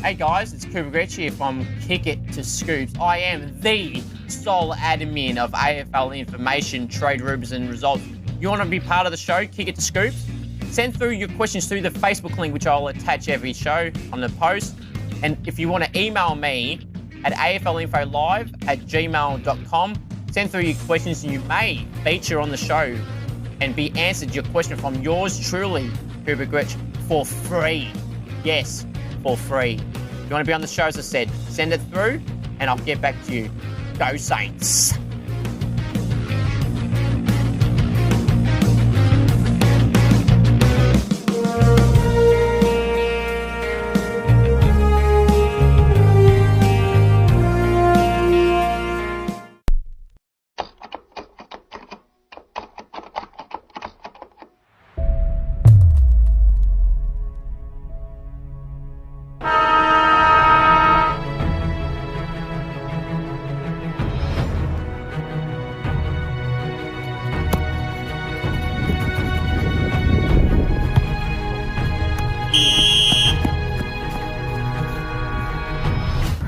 Hey guys, it's Supercoach here from Kick It to Scoops. I am the sole admin of AFL information, trade rumors and results. You want to be part of the show, Kick It to Scoops? Send through your questions through the Facebook link, which I'll attach every show on the post. And if you want to email me at aflinfolive@gmail.com, send through your questions and you may feature on the show and be answered your question from yours truly, Supercoach, for free. Yes, for free. If you want to be on the show, as I said, send it through and I'll get back to you. Go Saints!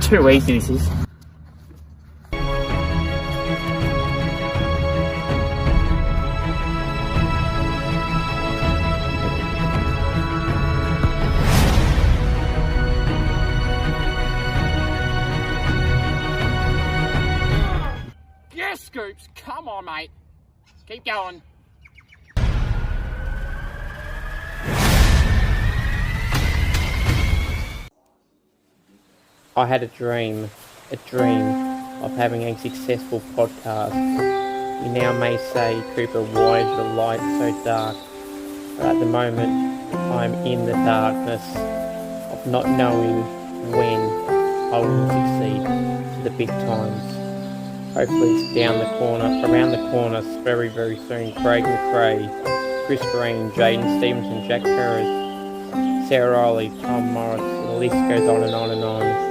Too easy this is. Yes, Scoops, come on, mate. Keep going. I had a dream of having a successful podcast. You now may say, Cooper, why is the light so dark? But at the moment, I'm in the darkness of not knowing when I will succeed to the big times. Hopefully it's around the corner, very, very soon. Craig McRae, Chris Green, Jaden Stevenson, Jack Perez, Sarah Riley, Tom Morris, the list goes on and on and on.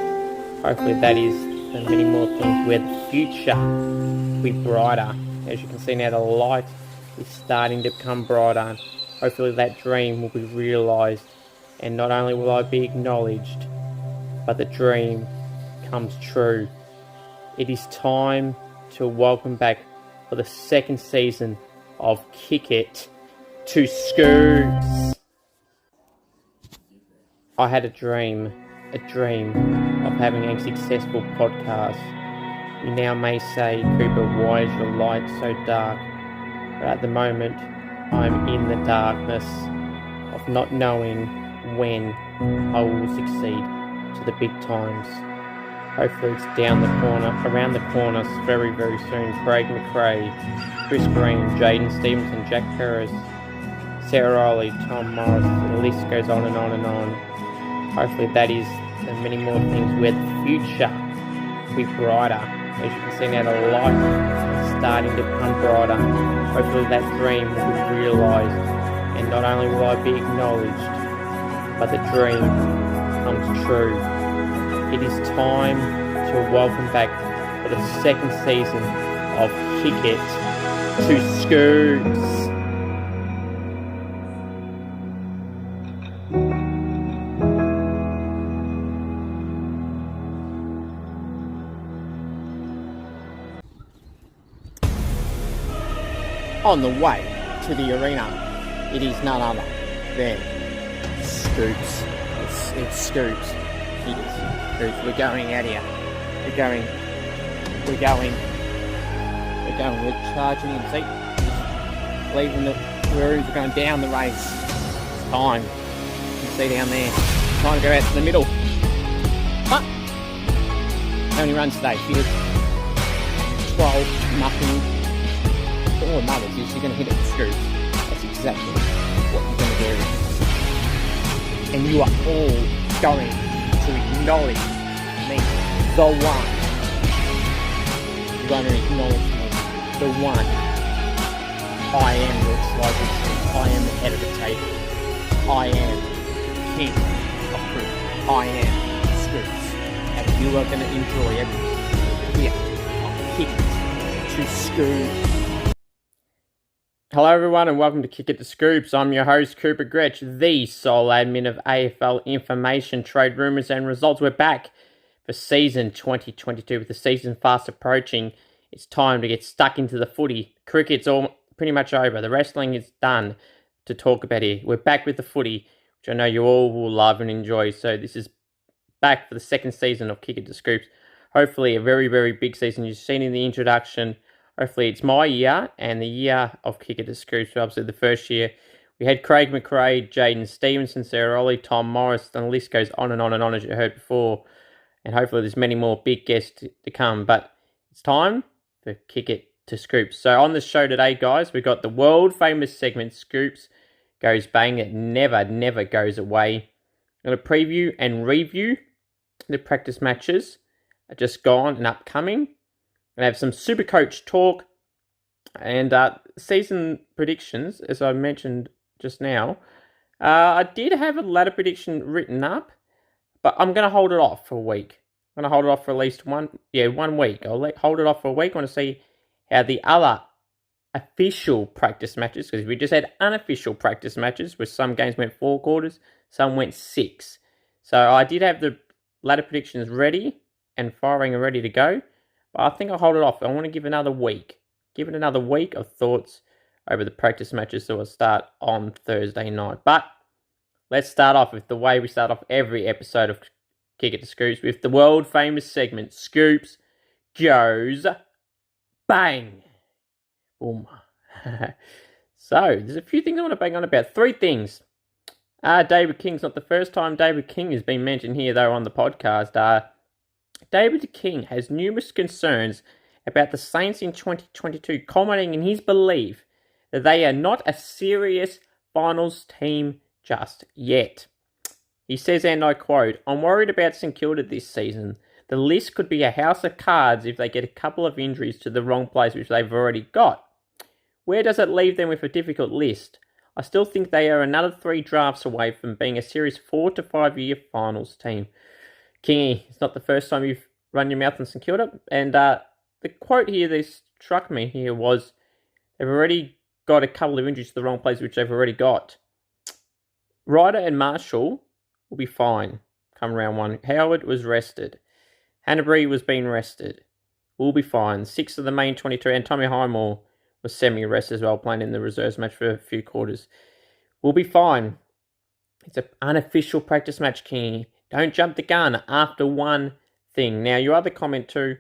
Hopefully that is and many more things where the future will be brighter. As you can see now, the light is starting to become brighter. Hopefully that dream will be realised, and not only will I be acknowledged, but the dream comes true. It is time to welcome back for the second season of Kick It to Scoops. I had a dream of having a successful podcast. You now may say, Cooper, why is your light so dark? But at the moment, I'm in the darkness of not knowing when I will succeed to the big times. Hopefully it's around the corner, very, very soon. Craig McRae, Chris Green, Jaden Stevenson, Jack Perez, Sarah Riley, Tom Morris, the list goes on and on and on. Hopefully that is and many more things where the future will be brighter. As you can see now, the light is starting to become brighter. Hopefully that dream will be realised, and not only will I be acknowledged, but the dream comes true. It is time to welcome back for the second season of Kick It to Scoops. On the way to the arena, it is none other than Scoops. It's Scoops. It is Scoops. We're going out here. We're charging in. See, leaving the roads. We're going down the race. It's time. You can see down there. Time to go out to the middle. But how many runs today? 12-0. All it matters is you're going to hit it with Scoops. That's exactly what you're going to do. And you are all going to acknowledge me, the one. You're going to acknowledge me, the one. I am your explosive. I am the head of the table. I am king of fruit. I am Scoops. And you are going to enjoy everything here on Kick It to Scoops. Hello everyone and welcome to Kick It to Scoops. I'm your host Cooper Gretsch, the sole admin of AFL information, trade rumours and results. We're back for season 2022 with the season fast approaching. It's time to get stuck into the footy. Cricket's all pretty much over. The wrestling is done to talk about here. We're back with the footy, which I know you all will love and enjoy. So this is back for the second season of Kick It to Scoops. Hopefully a very, very big season. You've seen in the introduction. Hopefully it's my year and the year of Kick It to Scoops. Obviously the first year we had Craig McRae, Jaden Stevenson, Sarah Ollie, Tom Morris, and the list goes on and on and on as you heard before. And hopefully there's many more big guests to come. But it's time for Kick It to Scoops. So on the show today, guys, we've got the world famous segment Scoops Goes Bang. It never goes away. I'm going to preview and review the practice matches just gone and upcoming. And have some Supercoach talk and season predictions, as I mentioned just now. I did have a ladder prediction written up, but I'm going to hold it off for a week. I'm going to hold it off for at least 1 week. I'll hold it off for a week. I want to see how the other official practice matches, because we just had unofficial practice matches where some games went 4 quarters, some went 6. So I did have the ladder predictions ready and firing and ready to go. But I think I'll hold it off. I want to give another week. Give it another week of thoughts over the practice matches that will start on Thursday night. But let's start off with the way we start off every episode of Kick It to Scoops, with the world famous segment, Scoops Goes Bang. Boom. So, there's a few things I want to bang on about. 3 things. David King's not the first time David King has been mentioned here, though, on the podcast. David King has numerous concerns about the Saints in 2022, culminating in his belief that they are not a serious finals team just yet. He says, and I quote, "I'm worried about St Kilda this season. The list could be a house of cards if they get a couple of injuries to the wrong players, which they've already got. Where does it leave them with a difficult list? I still think they are another 3 drafts away from being a serious 4 to 5 year finals team." Kingy, it's not the first time you've run your mouth on St Kilda. And the quote here that struck me here was, they've already got a couple of injuries to the wrong players, which they've already got. Ryder and Marshall will be fine come round 1. Howard was rested. Hanbury was being rested. Will be fine. 6 of the main 22. And Tommy Highmore was semi-rested as well, playing in the reserves match for a few quarters. Will be fine. It's an unofficial practice match, Kingy. Don't jump the gun after one thing. Now, your other comment too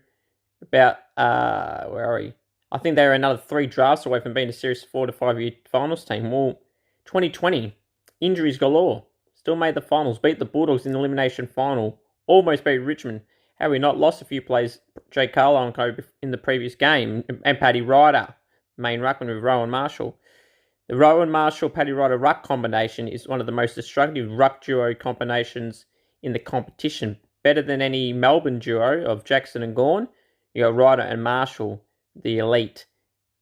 about, where are we? I think they're another 3 drafts away from being a serious 4 to 5 year finals team. Well, 2020, injuries galore. Still made the finals, beat the Bulldogs in the elimination final. Almost beat Richmond. Have we not lost a few players, Jake Carlisle and co, in the previous game? And Paddy Ryder, main ruckman with Rowan Marshall. The Rowan Marshall-Paddy Ryder ruck combination is one of the most destructive ruck duo combinations in the competition. Better than any Melbourne duo of Jackson and Gawn. You got Ryder and Marshall, the elite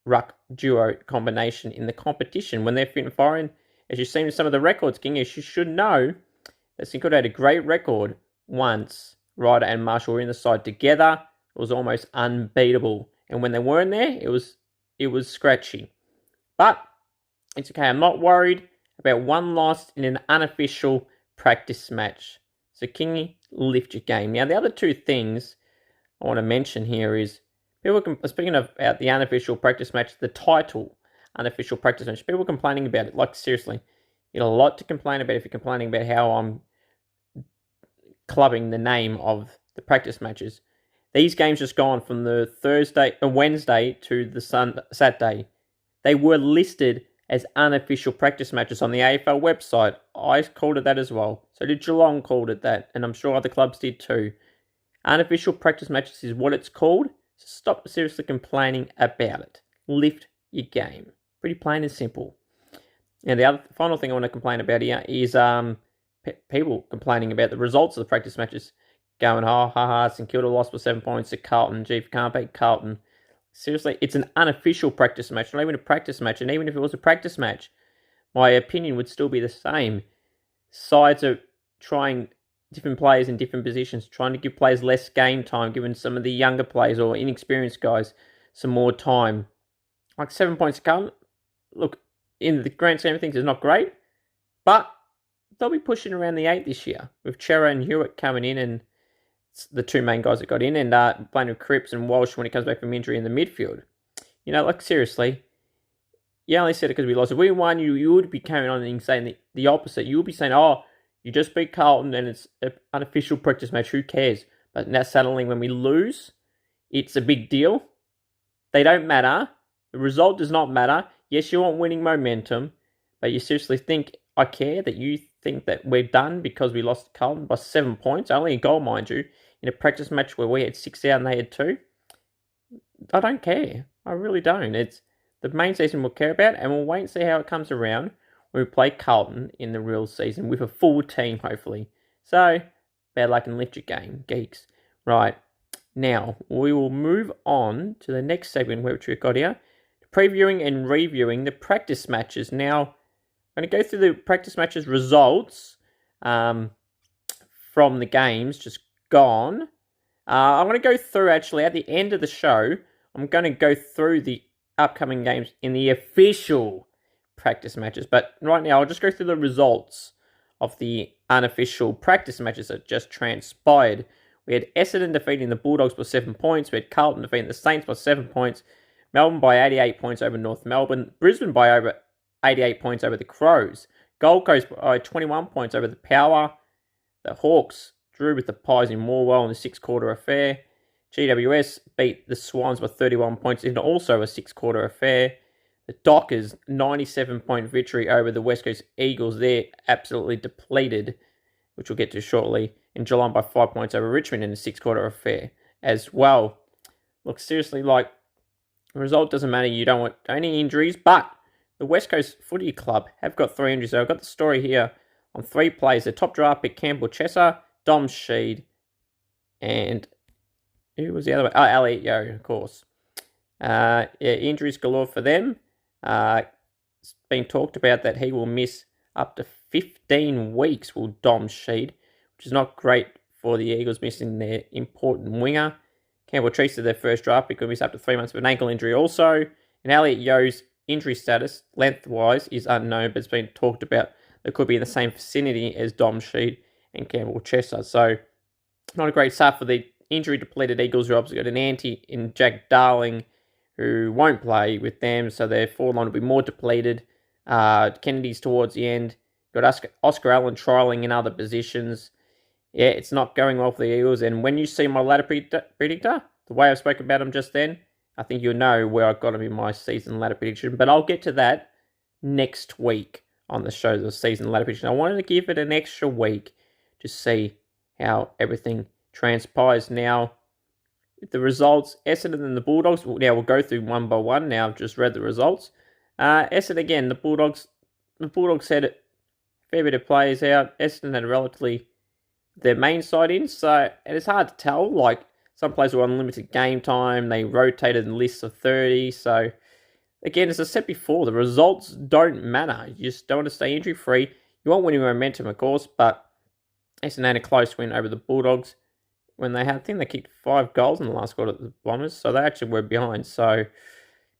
ruck duo combination in the competition. When they're fit and firing, as you've seen in some of the records, King, you should know that St Kilda had a great record once Ryder and Marshall were in the side together. It was almost unbeatable. And when they weren't there, it was scratchy. But it's okay. I'm not worried about one loss in an unofficial practice match. So, Kingy, lift your game. Now, the other 2 things I want to mention here is, speaking of about the unofficial practice match, the title unofficial practice match, people complaining about it. Like, seriously, you got a lot to complain about if you're complaining about how I'm clubbing the name of the practice matches. These games just gone from the Wednesday to the Saturday. They were listed as unofficial practice matches on the AFL website. I called it that as well. So did Geelong called it that, and I'm sure other clubs did too. Unofficial practice matches is what it's called, so stop seriously complaining about it. Lift your game. Pretty plain and simple. And the final thing I want to complain about here is people complaining about the results of the practice matches. Going, St Kilda lost by 7 points to Carlton. Gee, if you can't beat Carlton. Seriously, it's an unofficial practice match, not even a practice match. And even if it was a practice match, my opinion would still be the same. Sides are trying different players in different positions, trying to give players less game time, giving some of the younger players or inexperienced guys some more time. Like 7 points to Carlton, look, in the grand scheme of things, it's not great, but they'll be pushing around the 8 this year with Chera and Hewitt coming in, and the two main guys that got in, and playing with Cripps and Walsh when he comes back from injury in the midfield. Like, seriously, you only said it because we lost. If we won, you would be carrying on and saying the opposite. You would be saying, oh, you just beat Carlton and it's an unofficial practice match. Who cares? But now suddenly when we lose, it's a big deal. They don't matter. The result does not matter. Yes, you want winning momentum, but you seriously think I care that you think that we're done because we lost to Carlton by 7 points, only a goal, mind you, in a practice match where we had 6 out and they had 2? I don't care. I really don't. It's the main season we'll care about, and we'll wait and see how it comes around when we play Carlton in the real season with a full team, hopefully. So, bad luck and lift your game, geeks. Right, now we will move on to the next segment which we've got here, previewing and reviewing the practice matches. Now, I'm going to go through the practice matches results from the games just gone. I'm going to go through, actually, at the end of the show, I'm going to go through the upcoming games in the official practice matches. But right now, I'll just go through the results of the unofficial practice matches that just transpired. We had Essendon defeating the Bulldogs by 7 points. We had Carlton defeating the Saints by 7 points. Melbourne by 88 points over North Melbourne. Brisbane by over 88 points over the Crows. Gold Coast by 21 points over the Power. The Hawks drew with the Pies in Morwell in a 6-quarter affair. GWS beat the Swans by 31 points in also a 6-quarter affair. The Dockers, 97-point victory over the West Coast Eagles. They're absolutely depleted, which we'll get to shortly. And Geelong by 5 points over Richmond in a 6-quarter affair as well. Look, seriously, like, the result doesn't matter. You don't want any injuries, but the West Coast Footy Club have got 3 injuries. So I've got the story here on 3 players. The top draft pick, Campbell Chesser, Dom Sheed, and who was the other one? Oh, Elliot Yeo, of course. Injuries galore for them. It's been talked about that he will miss up to 15 weeks, will Dom Sheed, which is not great for the Eagles, missing their important winger. Campbell Chesser, their first draft pick, will miss up to 3 months with an ankle injury also. And Elliot Yeo's injury status, lengthwise, is unknown, but it's been talked about that could be in the same vicinity as Dom Sheed and Campbell Chesser. So, not a great start for the injury-depleted Eagles, who obviously got an anti in Jack Darling, who won't play with them, so their forward line will be more depleted. Kennedy's towards the end. Got Oscar Allen trialling in other positions. Yeah, it's not going well for the Eagles, and when you see my ladder predictor, the way I spoke about him just then, I think you'll know where I've got him in my season ladder prediction, but I'll get to that next week on the show, the season ladder prediction. I wanted to give it an extra week to see how everything transpires. Now, the results, Essendon and the Bulldogs, now we'll go through one by one. Now I've just read the results. Essendon again, the Bulldogs had a fair bit of players out. Essendon had relatively their main side in, so it's hard to tell. Like, some players were on limited game time. They rotated in lists of 30. So, again, as I said before, the results don't matter. You just don't want to stay injury-free. You want winning momentum, of course, but Essendon had a close win over the Bulldogs when they had, I think they kicked 5 goals in the last quarter of the Bombers, so they actually were behind. So,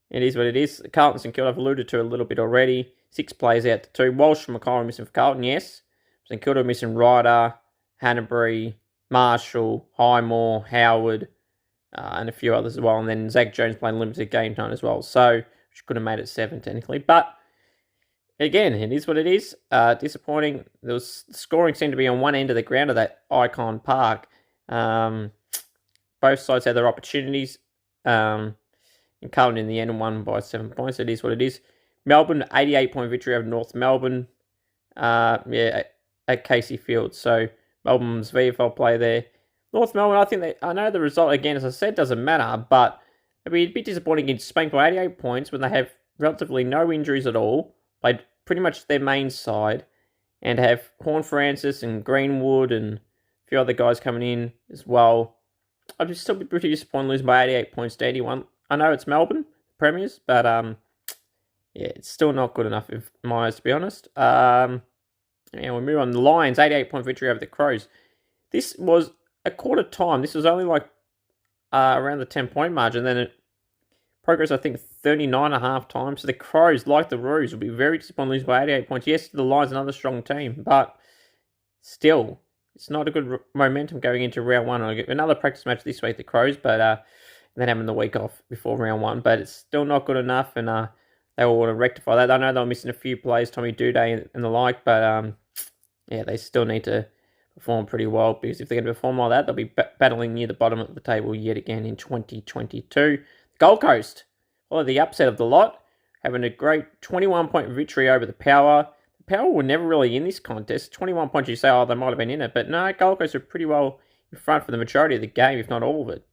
it is what it is. Carlton St Kilda, I've alluded to a little bit already. 6 players out to 2. Walsh and McCoy missing for Carlton, yes. St Kilda missing Ryder, Hanbury, Marshall, Highmore, Howard, and a few others as well. And then Zach Jones playing limited game time as well. So, which could have made it 7 technically. But, again, it is what it is. Disappointing. Scoring seemed to be on one end of the ground of that Icon Park. Both sides had their opportunities. And Carlton in the end won by 7 points. It is what it is. Melbourne, 88-point victory over North Melbourne. At Casey Field. So, Melbourne's VFL player there. North Melbourne, I know the result, again, as I said, doesn't matter, but it'd be a bit disappointing against Spain by 88 points when they have relatively no injuries at all, played pretty much their main side, and have Horn-Francis and Greenwood and a few other guys coming in as well. I'd still be pretty disappointed losing by 88 points to 81. I know it's Melbourne, the Premiers, but it's still not good enough in my eyes, to be honest. And we move on. The Lions, 88-point victory over the Crows. This was a quarter time. This was only like around the 10-point margin. Then it progress, I think, 39.5 times. So the Crows, like the Roos, will be very disappointed losing by 88 points. Yes, the Lions another strong team, but still, it's not a good momentum going into round one. I'll get another practice match this week, the Crows, but then having the week off before round one. But it's still not good enough, and they will want to rectify that. I know they're missing a few players, Tommy Duday and the like, but yeah, they still need to perform pretty well, because if they're going to perform like that, they'll be battling near the bottom of the table yet again in 2022. Gold Coast, followed the upset of the lot, having a great 21-point victory over the Power. The Power were never really in this contest. 21 points, you say, oh, they might have been in it, but no, Gold Coast are pretty well in front for the majority of the game, if not all of it.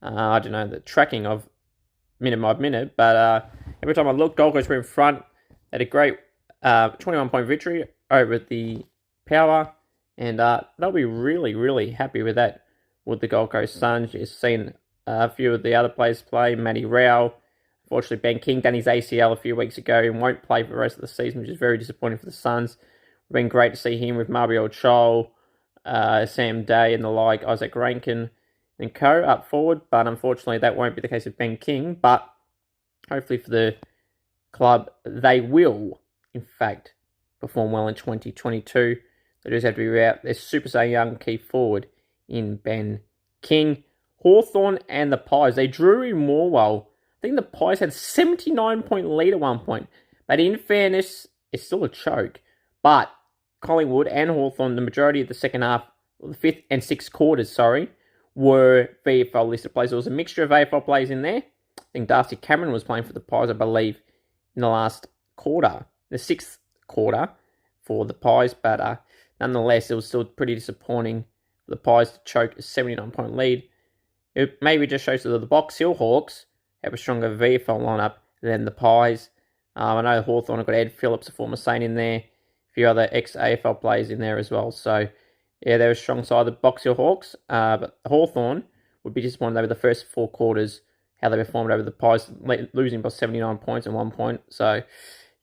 I don't know the tracking of minute by minute, but every time I look, Gold Coast were in front. They had a great 21-point victory over the Power, and they'll be really, really happy with that with the Gold Coast Suns. You've seen a few of the other players play. Matty Rao, unfortunately, Ben King done his ACL a few weeks ago and won't play for the rest of the season, which is very disappointing for the Suns. It's been great to see him with Mario Chol, Sam Day and the like, Isaac Rankin and co up forward, but unfortunately that won't be the case with Ben King. But hopefully for the club, they will, in fact, perform well in 2022. They just have to be without their super young key forward in Ben King. Hawthorn and the Pies, they drew in Morwell. I think the Pies had 79-point lead at one point. But in fairness, it's still a choke. But Collingwood and Hawthorn, the majority of the second half, the fifth and sixth quarters, were VFL listed players. There was a mixture of VFL players in there. I think Darcy Cameron was playing for the Pies, I believe, in the last quarter, the sixth quarter for the Pies. But nonetheless, it was still pretty disappointing for the Pies to choke a 79-point lead. It maybe just shows that the Box Hill Hawks have a stronger VFL lineup than the Pies. I know Hawthorn have got Ed Phillips, a former Saint, in there. A few other ex-AFL players in there as well. So, yeah, they're a strong side, the Box Hill Hawks. But Hawthorn would be disappointed over the first four quarters, how they performed over the Pies, losing by 79 points at 1 point. So,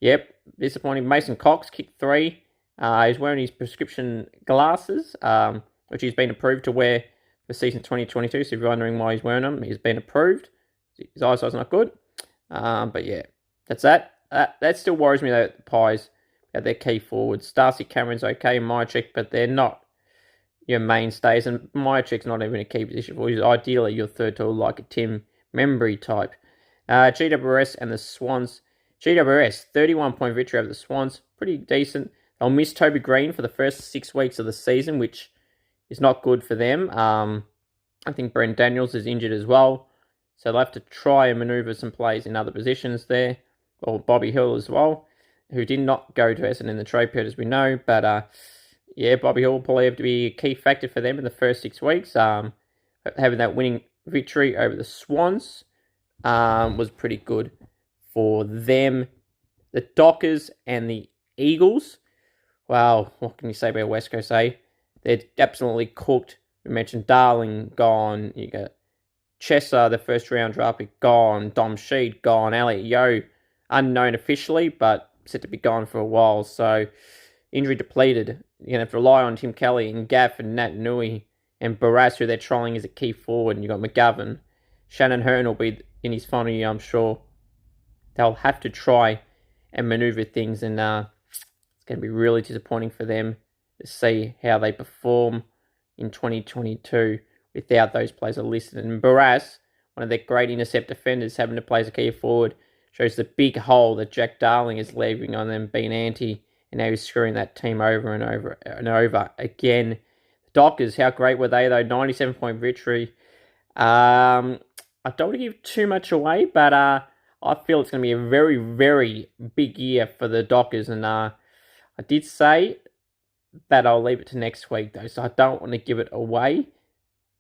yep, disappointing. Mason Cox kicked 3. He's wearing his prescription glasses, which he's been approved to wear for season 2022. So if you're wondering why he's wearing them, he's been approved. His eyesight's not good. But yeah, that's that. That still worries me, though, the Pies at their key forwards. Darcy Cameron's okay, Myercheck, but they're not your mainstays. And Myercheck's not even a key position for you. He's ideally your third tool, like a Tim Membry type. GWS and the Swans. GWS, 31-point victory over the Swans. Pretty decent. They'll miss Toby Green for the first 6 weeks of the season, which is not good for them. I think Brent Daniels is injured as well. So they'll have to try and manoeuvre some plays in other positions there. Or Bobby Hill as well, who did not go to Essendon in the trade period, as we know. But yeah, Bobby Hill will probably have to be a key factor for them in the first 6 weeks. Having that winning victory over the Swans was pretty good for them. The Dockers and the Eagles. Well, what can you say about West Coast, eh? They're absolutely cooked. We mentioned Darling, gone. You got Chesser, the first round draft pick, gone. Dom Sheed, gone. Elliot Yeo, unknown officially, but said to be gone for a while. So, injury depleted. You're going to have to rely on Tim Kelly and Gaff and Nat Nui and Barras, who they're trolling as a key forward. And you've got McGovern. Shannon Hearn will be in his final year, I'm sure. They'll have to try and manoeuvre things, and it's going to be really disappointing for them to see how they perform in 2022 without those players listed. And Barras, one of their great intercept defenders, having to play as a key forward, shows the big hole that Jack Darling is leaving on them being anti, and now he's screwing that team over and over and over again. The Dockers, how great were they though? 97-point victory. I don't want to give too much away, but I feel it's going to be a very, very big year for the Dockers. And I did say that I'll leave it to next week, though, so I don't want to give it away.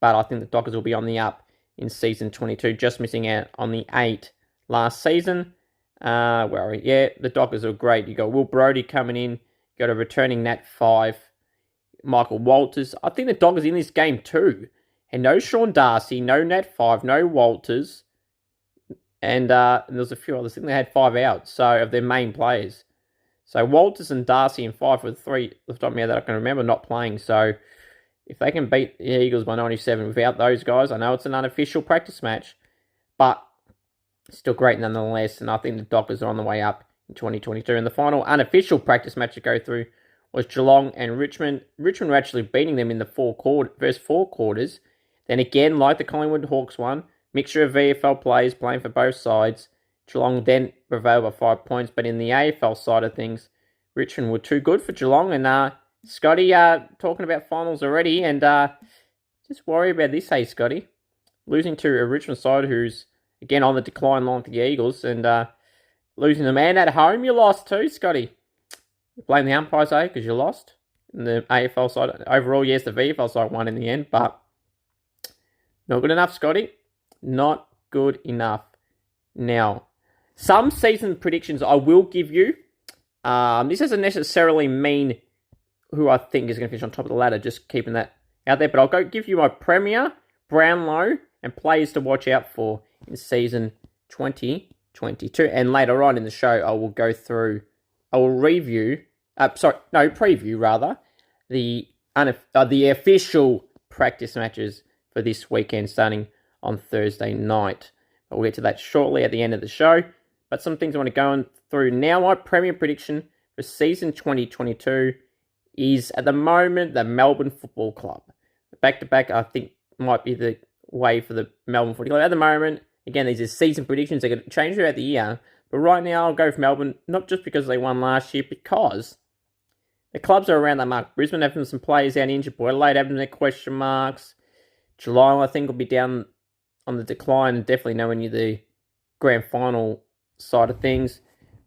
But I think the Dockers will be on the up in season 22, just missing out on the 8 last season. The Dockers are great. You got Will Brodie coming in. You got a returning Nat 5, Michael Walters. I think the Dockers in this game too. And no Sean Darcy, no Nat 5, no Walters. And there's a few others. I think they had 5 out, so of their main players. So Walters and Darcy and 5 were the 3 off the top of my head that I can remember not playing. So if they can beat the Eagles by 97 without those guys, I know it's an unofficial practice match, but Still great nonetheless, and I think the Dockers are on the way up in 2022. And the final unofficial practice match to go through was Geelong and Richmond. Richmond were actually beating them in the first 4 quarters. Then again, like the Collingwood Hawks one, mixture of VFL players playing for both sides. Geelong then prevailed by 5 points, but in the AFL side of things, Richmond were too good for Geelong. And Scotty, talking about finals already, and just worry about this, hey Scotty. Losing to a Richmond side who's, again, on the decline line to the Eagles, and losing the man at home, you lost too, Scotty. You blame the umpires, eh, because you lost. In the AFL side, overall, yes, the VFL side won in the end, but not good enough, Scotty. Not good enough. Now, some season predictions I will give you. This doesn't necessarily mean who I think is going to finish on top of the ladder, just keeping that out there, but I'll give you my Premier, Brownlow, and players to watch out for in season 2022. And later on in the show, I will go through, preview the official practice matches for this weekend starting on Thursday night. We'll get to that shortly at the end of the show. But some things I want to go through now. My Premier prediction for season 2022 is, at the moment, the Melbourne Football Club. Back-to-back, I think, might be the way for the Melbourne Football Club. At the moment, again, these are season predictions. They're going to change throughout the year. But right now, I'll go for Melbourne, not just because they won last year, because the clubs are around that mark. Brisbane having some players out injured. Adelaide having their question marks. Geelong, I think, will be down on the decline and definitely nowhere near the grand final side of things.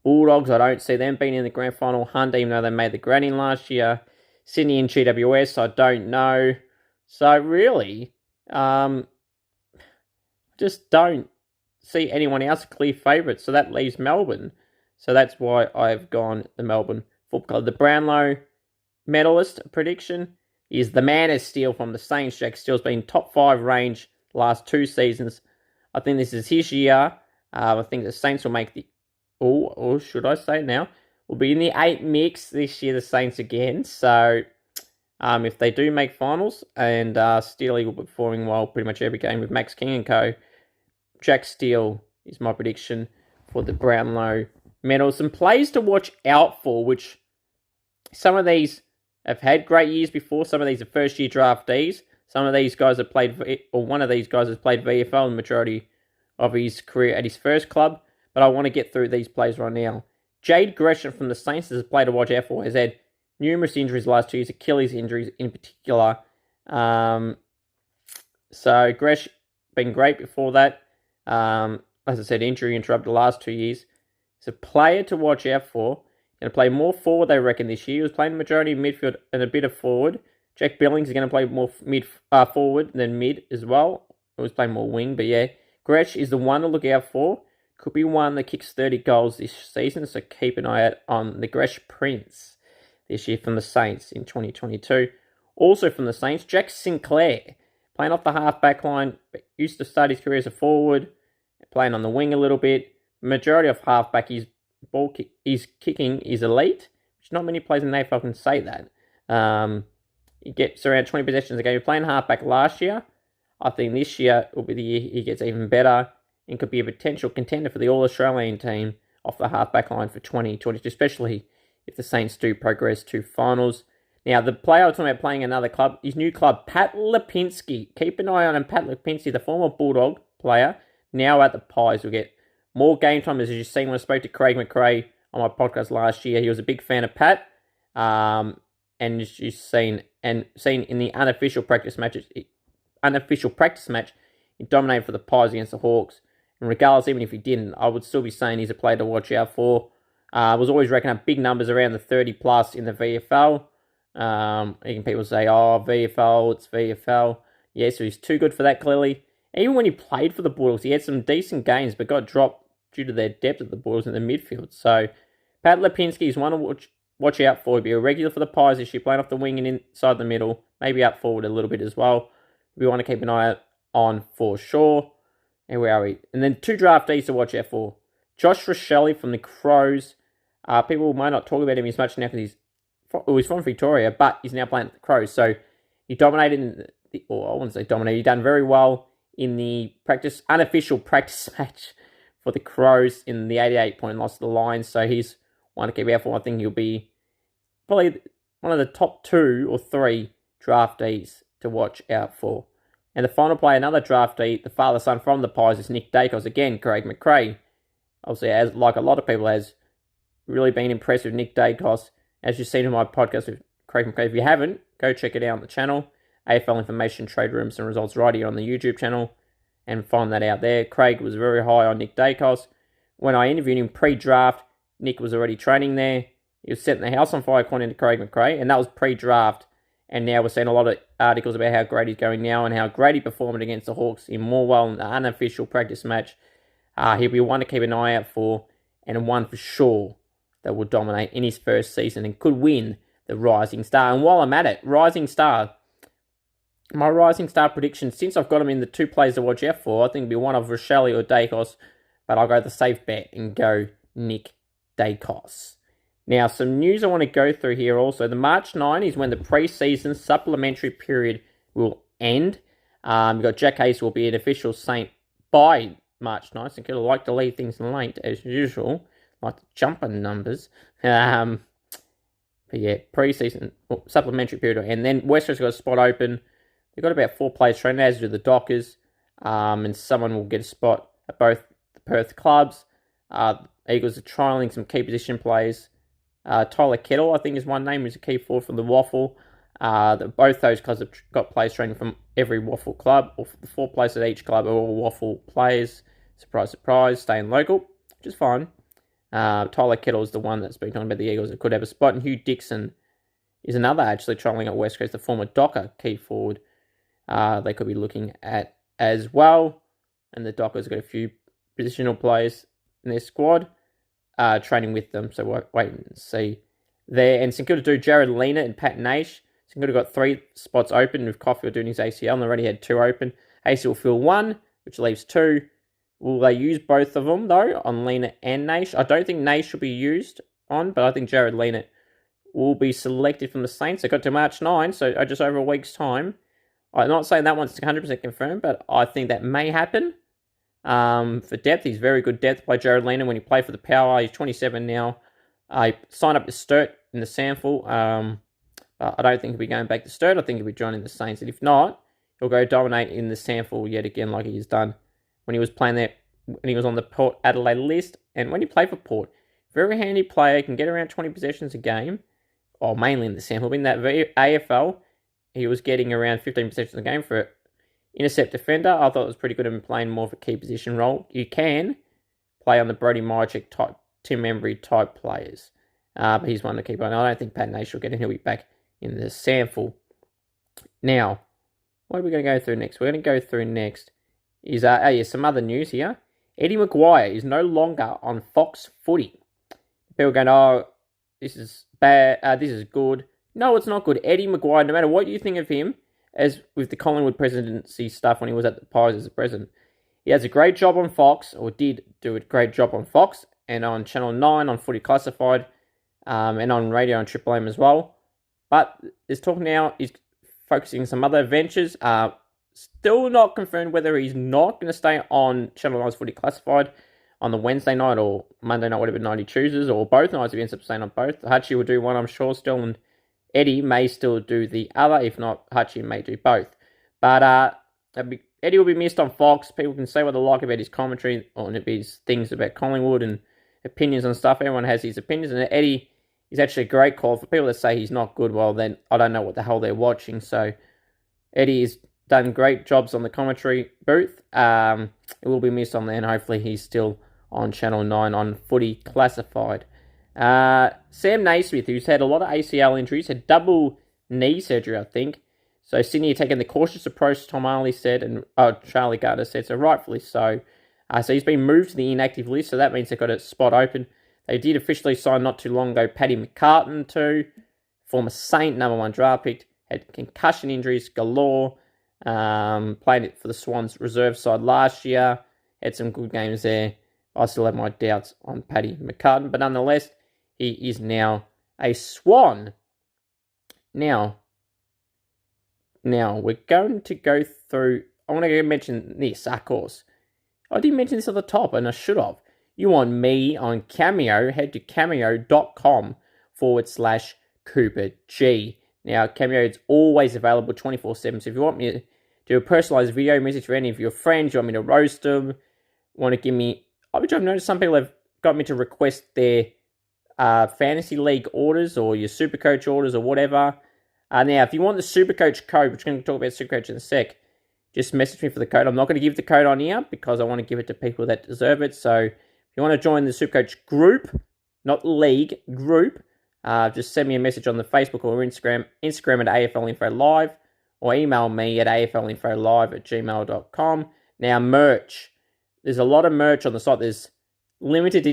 Bulldogs, I don't see them being in the grand final. Hunt, even though they made the granny last year. Sydney and GWS, I don't know. So really, just don't see anyone else clear favourites. So that leaves Melbourne. So that's why I've gone the Melbourne Football Club. The Brownlow medalist prediction is the man of steel from the Saints. Jack Steele's been top 5 range the last 2 seasons. I think this is his year. I think the Saints will make the... or should I say it now? Will be in the 8 mix this year, the Saints again. So if they do make finals, and Steele will be performing well pretty much every game with Max King and co. Jack Steele is my prediction for the Brownlow medal. Some players to watch out for, which some of these have had great years before. Some of these are first-year draftees. Some of these guys have played, or one of these guys has played VFL in the majority of his career at his first club. But I want to get through these players right now. Jade Gresham from the Saints is a player to watch out for. Has had numerous injuries last 2 years, Achilles injuries in particular. So Gresh been great before that. As I said, injury interrupted the last 2 years. He's a player to watch out for. Going to play more forward, they reckon, this year. He was playing the majority of midfield and a bit of forward. Jack Billings is going to play more forward than mid as well. He was playing more wing, but yeah. Gresh is the one to look out for. Could be one that kicks 30 goals this season, so keep an eye out on the Gresh Prince this year from the Saints in 2022. Also from the Saints, Jack Sinclair, playing off the half-back line, but used to start his career as a forward, playing on the wing a little bit. Majority of half-back, his kicking is elite, which not many players in the AFL can say that. He gets around 20 possessions a game. He was playing half-back last year. I think this year will be the year he gets even better and could be a potential contender for the All-Australian team off the half-back line for 2022, especially if the Saints do progress to finals. Now, the player I was talking about playing another club, his new club, Pat Lipinski. Keep an eye on him, Pat Lipinski, the former Bulldog player, now at the Pies. Will get more game time, as you've seen when I spoke to Craig McRae on my podcast last year. He was a big fan of Pat, and as you've seen in the unofficial practice match, he dominated for the Pies against the Hawks. And regardless, even if he didn't, I would still be saying he's a player to watch out for. Was always reckoning up big numbers around the 30 plus in the VFL. Even people say, VFL, it's VFL. Yeah, so he's too good for that, clearly. Even when he played for the Bulldogs, he had some decent games, but got dropped due to their depth of the Bulldogs in the midfield. So, Pat Lipinski is one to watch out for. He'll be a regular for the Pies this year, playing off the wing and inside the middle, maybe out forward a little bit as well. We want to keep an eye out on for sure. And where are we? And then 2 draftees to watch out for. Josh Rochelle from the Crows. People might not talk about him as much now because he's from Victoria, but he's now playing at the Crows. So he dominated I wouldn't say dominated. He done very well in the unofficial practice match for the Crows in the 88-point loss to the Lions. So he's one to keep out for. I think he'll be probably one of the top 2 or 3 draftees to watch out for. And the final play, another draftee, the father-son from the Pies, is Nick Dacos. Again, Craig McRae, obviously, as like a lot of people, has really been impressed with Nick Dacos. As you've seen in my podcast with Craig McRae, if you haven't, go check it out on the channel. AFL Information, Trade Rooms and Results right here on the YouTube channel, and find that out there. Craig was very high on Nick Dacos. When I interviewed him pre-draft, Nick was already training there. He was setting the house on fire, according to Craig McRae, and that was pre-draft. And now we're seeing a lot of articles about how great he's going now and how great he performed against the Hawks in Morwell in the unofficial practice match. He'll be one to keep an eye out for, and one for sure that will dominate in his first season and could win the Rising Star. And while I'm at it, Rising Star, my Rising Star prediction, since I've got him in the 2 players to watch out for, I think it'll be one of Rochelle or Dacos, but I'll go the safe bet and go Nick Dacos. Now, some news I want to go through here also. The March 9 is when the pre-season supplementary period will end. We've got Jack Hayes will be an official Saint by March 9th. So I like to leave things late as usual, like the jumping numbers. But yeah, pre-season supplementary period. And then West Coast got a spot open. They've got about 4 players training, as do the Dockers. And someone will get a spot at both the Perth clubs. Eagles are trialling some key position players. Tyler Kettle, I think, is one name, who's a key forward from the Waffle. Both those clubs have got players training from every Waffle club, or the 4 players at each club are all Waffle players. Surprise, surprise, staying local, which is fine. Tyler Kettle is the one that's been talking about the Eagles that could have a spot, and Hugh Dixon is another actually trialling at West Coast, the former Docker key forward. They could be looking at as well, and the Dockers got a few positional players in their squad. Training with them, so we'll wait and see there. And St Kilda do Jared Lena and Pat Naish. St Kilda got 3 spots open with Caulfield doing his ACL, and they already had 2 open. ACL will fill 1, which leaves 2. Will they use both of them, though, on Lena and Naish? I don't think Naish will be used on, but I think Jared Lena will be selected from the Saints. They got to March 9, so just over a week's time. I'm not saying that one's 100% confirmed, but I think that may happen. For depth, he's very good depth. Play Jared Lena when he played for the Power. He's 27 now. I signed up to Sturt in the sample. I don't think he'll be going back to Sturt. I think he'll be joining the Saints. And if not, he'll go dominate in the sample yet again, like he's done when he was playing there, when he was on the Port Adelaide list. And when he played for Port, very handy player, can get around 20 possessions a game, or mainly in the sample. In that AFL, he was getting around 15 possessions a game for intercept defender. I thought it was pretty good in playing more of a key position role. You can play on the Brody Myercheck type, Tim Embry type players. But he's one to keep on. I don't think Pat Naish will get in. He'll be back in the sample. Now, what are we going to go through next? We're going to go through next is some other news here. Eddie McGuire is no longer on Fox Footy. People going, oh, this is bad. This is good. No, it's not good. Eddie McGuire, no matter what you think of him, as with the Collingwood presidency stuff when he was at the Pies as a president, he has a great job on Fox, or did do a great job on Fox, and on Channel 9 on Footy Classified, and on radio on Triple M as well. But there's talk now, he's focusing on some other ventures. Still not confirmed whether he's not going to stay on Channel 9's Footy Classified on the Wednesday night or Monday night, whatever night he chooses, or both nights if he ends up staying on both. Hutchie will do one, I'm sure, still, and Eddie may still do the other. If not, Hutchie may do both. But Eddie will be missed on Fox. People can say what they like about his commentary or his things about Collingwood and opinions and stuff. Everyone has his opinions, and Eddie is actually a great call. For people that say he's not good, well, then I don't know what the hell they're watching. So Eddie has done great jobs on the commentary booth. It will be missed on there, and hopefully he's still on Channel 9 on Footy Classified. Sam Naismith, who's had a lot of ACL injuries, had double knee surgery, I think. So Sydney are taking the cautious approach, Tom Harley said, and Charlie Gardner said, so rightfully so. So he's been moved to the inactive list, so that means they've got a spot open. They did officially sign not too long ago Paddy McCartan too, former Saint, number 1 draft pick, had concussion injuries galore, played it for the Swans reserve side last year, had some good games there. I still have my doubts on Paddy McCartan, but nonetheless, he is now a Swan. Now we're going to go through, I want to mention this, of course. I didn't mention this at the top, and I should have. You want me on Cameo, head to cameo.com/Cooper G. Now, Cameo is always available 24/7, so if you want me to do a personalized video message for any of your friends, you want me to roast them, want to give me... I've noticed some people have got me to request their fantasy league orders or your Supercoach orders or whatever. Now, if you want the Supercoach code, which we're going to talk about Supercoach in a sec, just message me for the code. I'm not going to give the code on here because I want to give it to people that deserve it. So if you want to join the Supercoach group, not league, group, just send me a message on the Facebook or Instagram at AFLinfoLive, or email me at AFLinfoLive@gmail.com. Now, merch. There's a lot of merch on the site. There's limited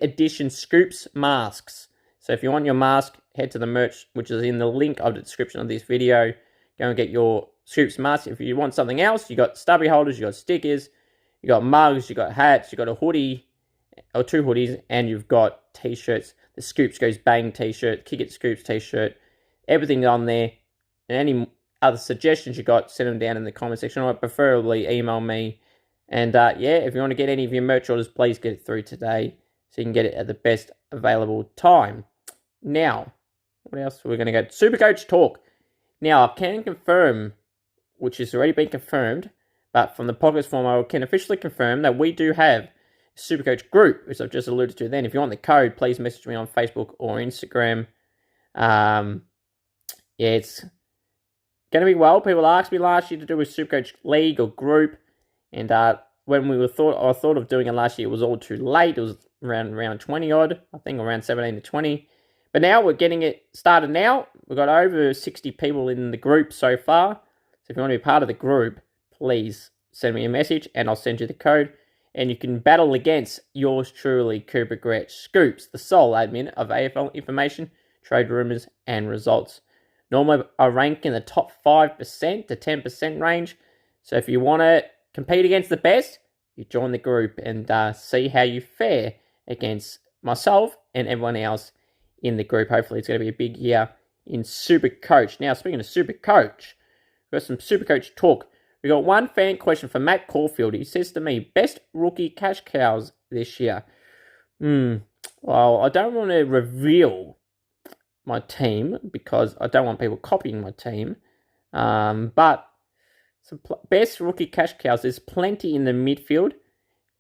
edition Scoops masks. So if you want your mask, head to the merch, which is in the link of the description of this video. Go and get your Scoops mask. If you want something else, you got stubby holders, you got stickers, you got mugs, you got hats, you got a hoodie, or 2 hoodies, and you've got t-shirts. The Scoops Goes Bang t-shirt, Kick It Scoops t-shirt, everything on there. And any other suggestions you got, send them down in the comment section, or preferably email me. And yeah, if you want to get any of your merch orders, please get it through today so you can get it at the best available time. Now, what else? We're going to go Supercoach talk. Now, I can confirm, which has already been confirmed, but from the podcast form, I can officially confirm that we do have a Supercoach group, which I've just alluded to then. If you want the code, please message me on Facebook or Instagram. Yeah, it's going to be well. People asked me last year to do a Supercoach league or group, and when I thought of doing it last year, it was all too late. It was around 20 odd, I think around 17 to 20. But now we're getting it started now. We've got over 60 people in the group so far. So if you want to be part of the group, please send me a message and I'll send you the code. And you can battle against yours truly, Cooper Gretsch Scoops, the sole admin of AFL information, trade rumours and results. Normally I rank in the top 5% to 10% range. So if you want to compete against the best, you join the group and see how you fare against myself and everyone else in the group. Hopefully it's going to be a big year in Supercoach. Now, speaking of Supercoach, we've got some Supercoach talk. We got one fan question from Matt Caulfield. He says to me, best rookie cash cows this year. Well, I don't want to reveal my team because I don't want people copying my team. But some best rookie cash cows, there's plenty in the midfield.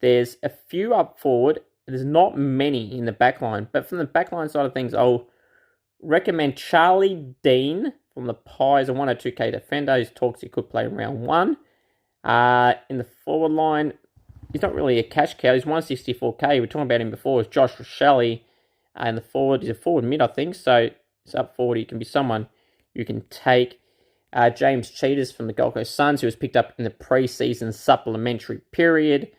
There's a few up forward. There's not many in the backline. But from the backline side of things, I'll recommend Charlie Dean from the Pies, a 102k defender. He talks he could play in round 1. In the forward line, he's not really a cash cow. He's 164k. We were talking about him before. It's Josh Rochelle. And the forward, he's a forward mid, I think. So it's up forward. He can be someone you can take. James Cheetahs from the Gold Coast Suns, who was picked up in the pre-season supplementary period.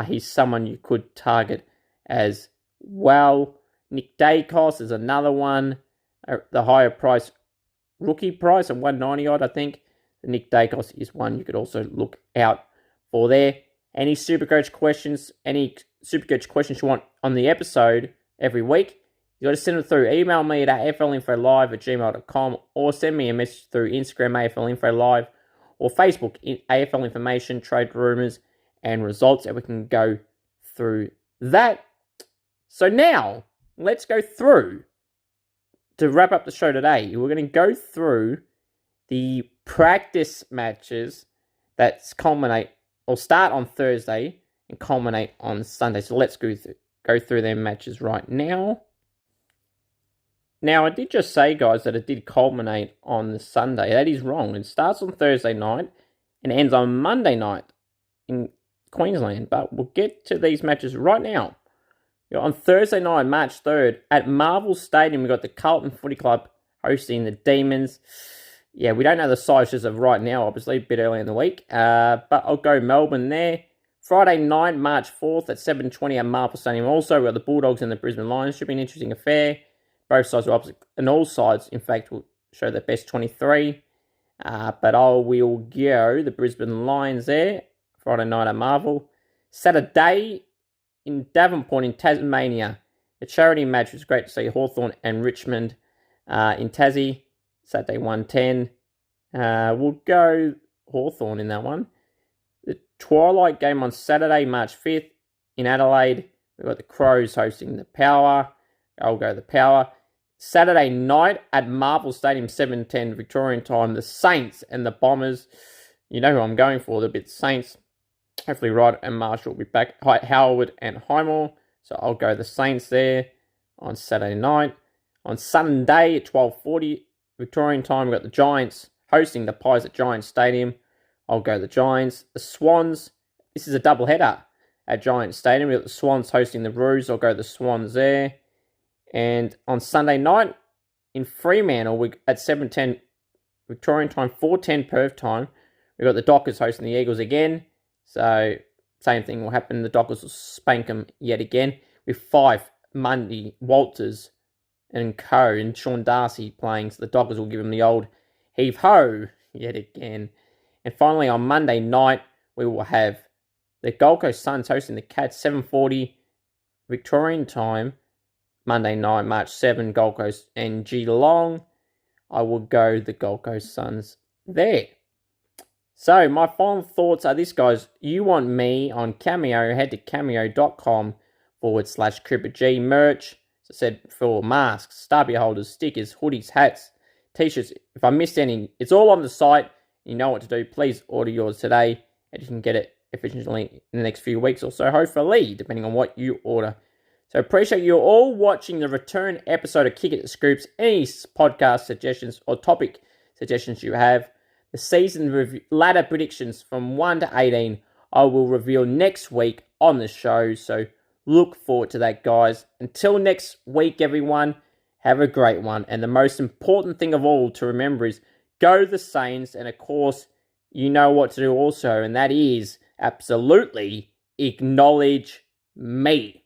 He's someone you could target as well. Nick Dacos is another one. The higher price, rookie price of 190 odd, I think. Nick Dacos is one you could also look out for there. Any Supercoach questions you want on the episode every week, you got to send them through. Email me at AFLinfoLive@gmail.com or send me a message through Instagram AFLinfoLive or Facebook AFL Information, Trade Rumours and Results, and we can go through that. So now, let's go through, to wrap up the show today, we're going to go through the practice matches that culminate, or start on Thursday and culminate on Sunday. So let's go through their matches right now. Now, I did just say, guys, that it did culminate on the Sunday. That is wrong. It starts on Thursday night and ends on Monday night in Queensland. But we'll get to these matches right now. On Thursday night, March 3rd, at Marvel Stadium, we've got the Carlton Footy Club hosting the Demons. Yeah, we don't know the sizes of right now, obviously, a bit early in the week. But I'll go Melbourne there. Friday night, March 4th at 7:20 at Marvel Stadium. Also, we've got the Bulldogs and the Brisbane Lions. Should be an interesting affair. Both sides are opposite, and all sides, in fact, will show their best 23. But I will go the Brisbane Lions there. Friday night at Marvel. Saturday in Devonport in Tasmania. The charity match was great to see Hawthorn and Richmond in Tassie. Saturday 1:10. We'll go Hawthorn in that one. The Twilight game on Saturday, March 5th in Adelaide. We've got the Crows hosting the Power. I'll go the Power. Saturday night at Marvel Stadium, 7:10 Victorian time, the Saints and the Bombers. You know who I'm going for, the bit Saints. Hopefully Rod and Marshall will be back. Howard and Highmore. So I'll go the Saints there on Saturday night. On Sunday at 12:40 Victorian time, we've got the Giants hosting the Pies at Giants Stadium. I'll go the Giants. The Swans, this is a doubleheader at Giants Stadium. We've got the Swans hosting the Roos. I'll go the Swans there. And on Sunday night in Fremantle at 7:10 Victorian time, 4:10 Perth time, we've got the Dockers hosting the Eagles again. So same thing will happen. The Dockers will spank them yet again with 5 Monday Walters and Co. and Sean Darcy playing. So the Dockers will give them the old heave-ho yet again. And finally on Monday night, we will have the Gold Coast Suns hosting the Cats, 7:40 Victorian time. Monday night, March 7, Gold Coast and Geelong. I will go the Gold Coast Suns there. So, my final thoughts are this, guys. You want me on Cameo, head to cameo.com/CripperG merch. As I said, for masks, Starbeer holders, stickers, hoodies, hats, t-shirts. If I missed any, it's all on the site. You know what to do. Please order yours today, and you can get it efficiently in the next few weeks or so, hopefully, depending on what you order. So appreciate you all watching the return episode of Kick It to Scoops. Any podcast suggestions or topic suggestions you have, the season review, ladder predictions from 1 to 18, I will reveal next week on the show. So look forward to that, guys. Until next week, everyone, have a great one. And the most important thing of all to remember is go the Saints. And of course, you know what to do also. And that is absolutely acknowledge me.